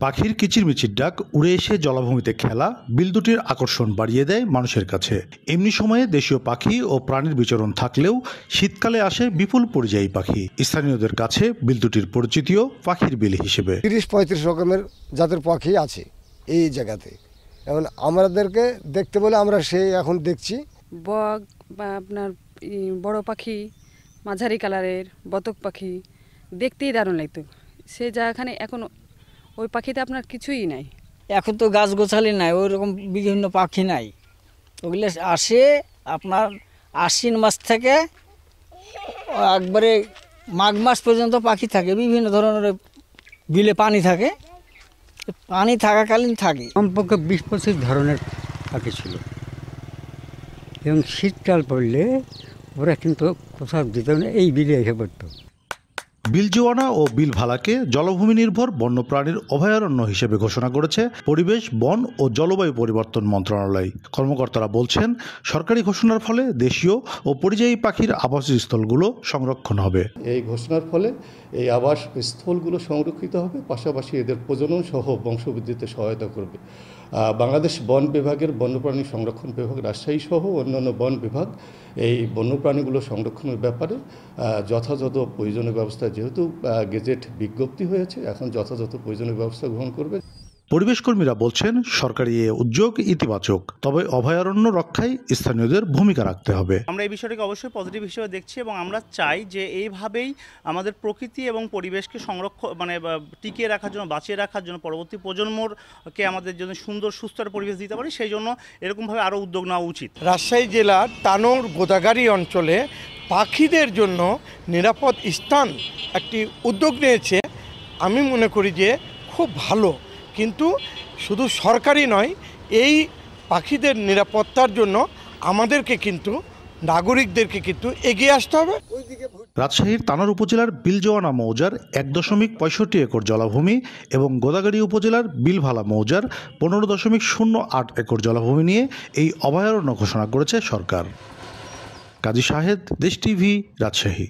পাখির কিচিরমিচির ডাক উড়ে এসে জলাভূমিতে খেলা বিল দুটির আকর্ষণ বাড়িয়ে দেয় মানুষের কাছে। এমনি সময়ে দেশীয় পাখি ও প্রাণীর বিচরণ থাকলেও শীতকালে আসে বিপুল পরিযায়ী পাখি। স্থানীয়দের কাছে বিল দুটির পরিচিতিও পাখির বিল হিসেবে। 30-35 রকমের জাতের পাখি আছে এই জায়গাতে। এখন আমাদেরকে দেখতে বলে আমরা সেই এখন দেখছি বক বা আপনার বড় পাখি, মাঝারি কালারের বতক পাখি দেখতেই দারুণ লাগতো। সে জায়গাখানে এখন ওই পাখিতে আপনার কিছুই নাই। এখন তো গাছ গোছালি নাই, ওই রকম বিভিন্ন পাখি নাই। ওগুলো আসে আপনার আশ্বিন মাস থেকে একবারে মাঘ মাস পর্যন্ত পাখি থাকে। বিভিন্ন ধরনের বিলে পানি থাকে, পানি থাকাকালীন থাকে। কমপক্ষে 20-25 ধরনের পাখি ছিল এবং শীতকাল পড়লে ওরা কিন্তু কোথাও যেত না, এই বিলে এসে পড়তো। বিলজোয়ানা ও বিলভালাকে জলভূমি নির্ভর বন্যপ্রাণীর অভয়ারণ্য হিসেবে ঘোষণা করেছে পরিবেশ, বন ও জলবায়ু পরিবর্তন মন্ত্রণালয়। কর্মকর্তারা বলছেন, সরকারি ঘোষণার ফলে দেশীয় ও পরিযায়ী পাখির আবাসস্থলগুলো সংরক্ষণ হবে। এই ঘোষণার ফলে এই আবাসস্থলগুলো সংরক্ষিত হবে, পাশাপাশি এদের প্রজনন সহ বংশবৃদ্ধিতে সহায়তা করবে। বাংলাদেশ বন বিভাগের বন্যপ্রাণী সংরক্ষণ বিভাগ, রাজশাহী সহ অন্যান্য বন বিভাগ এই বন্যপ্রাণীগুলো সংরক্ষণের ব্যাপারে যথাযথ প্রয়োজনীয় ব্যবস্থা, যেহেতু গেজেট বিজ্ঞপ্তি হয়েছে, এখন যথাযথ প্রয়োজনীয় ব্যবস্থা গ্রহণ করবে। পরিবেশ কর্মীরা বলছেন, সরকারি এ উদ্যোগ ইতিবাচক, তবে অভয়ারণ্য রক্ষায় স্থানীয়দের ভূমিকা রাখতে হবে। আমরা এই বিষয়টাকে অবশ্যই পজিটিভ হিসেবে দেখছি এবং আমরা চাই যে এইভাবেই আমাদের প্রকৃতি এবং পরিবেশকে সংরক্ষণ টিকিয়ে রাখার জন্য, বাঁচিয়ে রাখার জন্য, পরবর্তী প্রজন্মকে আমাদের জন্য সুন্দর সুস্থ পরিবেশ দিতে পারি, সেই জন্য এরকমভাবে আরও উদ্যোগ নেওয়া উচিত। রাজশাহী জেলার তানোর গোদাগাড়ি অঞ্চলে পাখিদের জন্য নিরাপদ স্থান একটি উদ্যোগ নিয়েছে। আমি মনে করি যে খুব ভালো, কিন্তু শুধু সরকারি নয়, এই পাখিদের নিরাপত্তার জন্য আমাদেরকে কিন্তু নাগরিকদেরকে কিন্তু এগিয়ে আসতে হবে। রাজশাহীর তানোর উপজেলার বিলজোয়ানা মৌজার 1.65 একর জলাভূমি এবং গোদাগাড়ী উপজেলার বিলভালা মৌজার 15.08 একর জলাভূমি নিয়ে এই অভয়ারণ্য ঘোষণা করেছে সরকার। কাজী শাহেদ, দেশ টিভি, রাজশাহী।